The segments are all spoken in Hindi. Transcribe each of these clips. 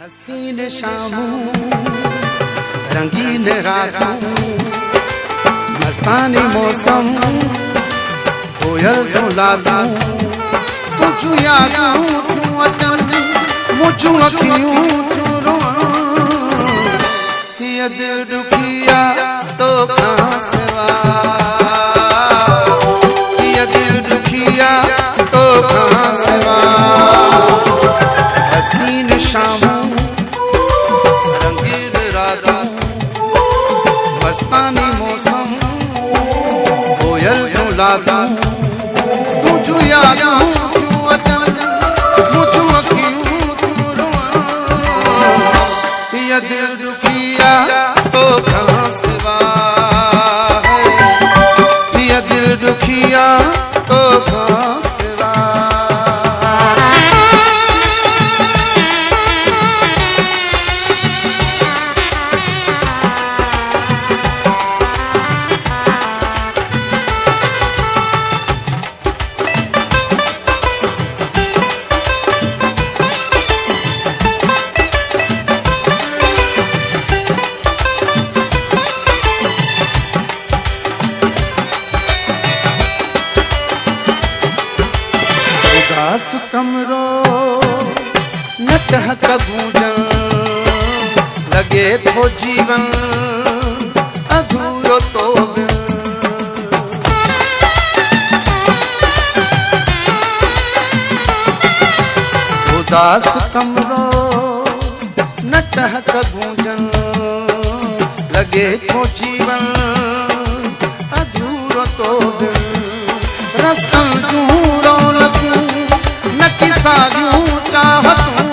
हसीन शामों रंगीन रातों मस्तानी मौसम कोयल धुलाता तुझू यादों तू अचन मुझू अखियों तू ये दिल दुखिया तो कहाँ से ये दिल दुखिया तो कहाँ से हसीन शामों रंगीन रातों मस्तानी मौसम कोयल धुलाता तुझू यादों तू अचन मुझू अखियों तू ये दिल दुखिया तो कहाँ से ये दिल दुखिया तो कहाँ से उदास कमरो नटहक गूंजन लगे तो जीवन अधूरो तो बिन उदास कमरो नटहक गूंजन लगे तो जीवन अधूरो तो बिन रस्तम दूरों लगूं नकी सारियों चाहतूं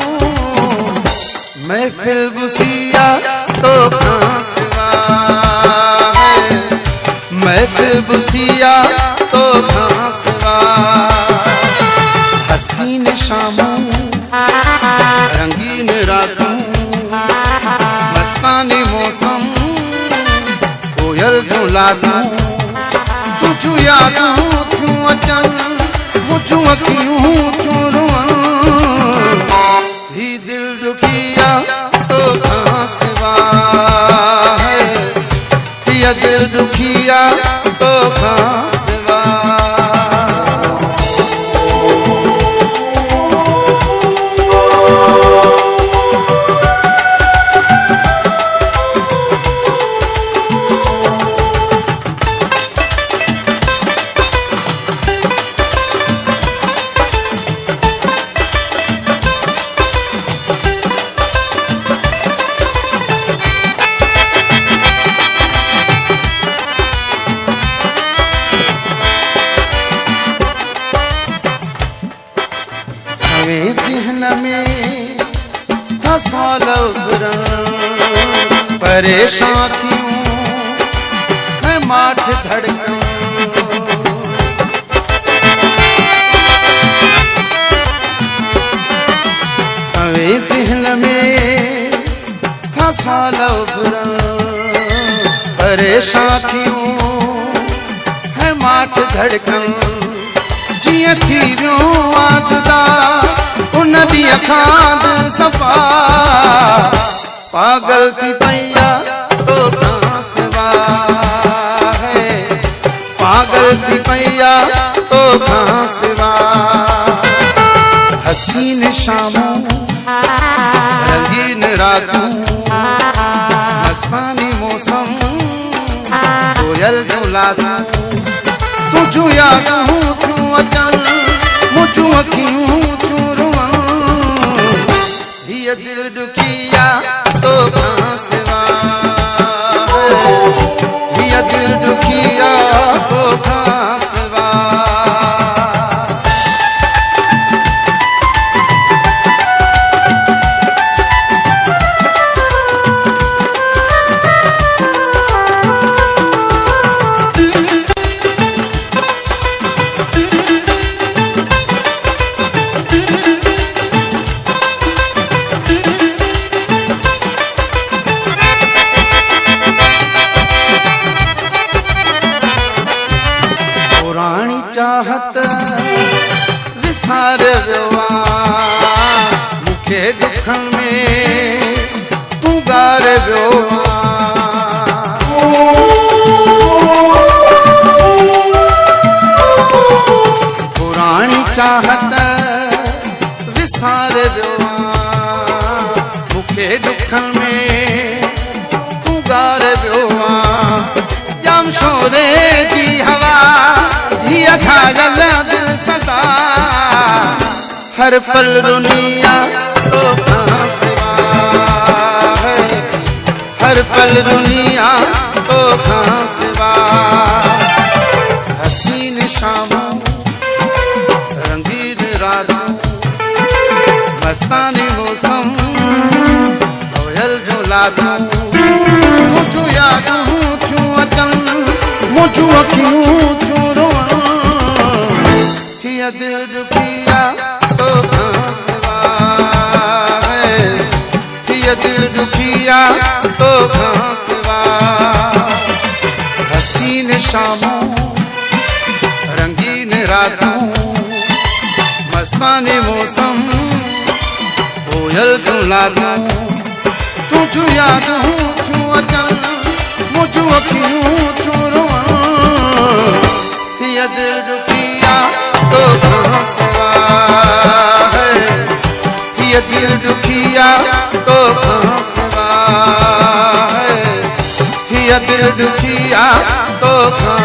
मैं फिर बुसिया तो कहाँ से मैं फिर बुसिया तो कहाँ से हसीन शामों रंगीन रातों मस्तानी मौसम कोयल धुलाता तुझू यादों तू अचन मुझू अखियों तू ही दिल दुखिया तो कहाँ से ये दिल दुखिया तो कहाँ से ज़हन में था परेशान क्यों मैं माठ धड़कन सवे ज़हन में था परेशान क्यों है माठ धड़कन जिया थी व्यो आजुदा उन दी अखां दिल सफा पागल थी पैया तो कहाँ से है पागल थी पैया तो कहाँ से हसीन शामों रंगीन रातों मस्तानी मौसम कोयल धुलाता तुझू यादों तू अचन मुझू अखियों तू ये दिल दुखिया तो कहाँ से ये दिल दुखिया तो कहाँ से विसारे वियो मूंखे दुखन में तूं गारे वियो जाम शोरे जी हवा हीअ घायल दिल सदा हर पल दुनिया तो कहाँ सिवा है हर पल दुनिया तो कहाँ सिवा हसीन शामों रंगीन रातों मस्तानी मौसम कोयल जो लादूं मुझू यादूं छू अचन मुझू अखियूं छू रोअन हीअ दिल दुखिया तो कहाँ सिवा है हीअ दिल दुखिया तो कहाँ सिवा हसीन शामों रंगीन रातों मस्तानी मौसम कोयल जो लादूं तुझू यादूं छू अचन मुझू अखियूं छू रोअन हीअ दिल दुखिया तो कहाँ सिवा है हीअ दिल दुखिया तो कहाँ सिवा है हीअ दिल दुखिया तो कहाँ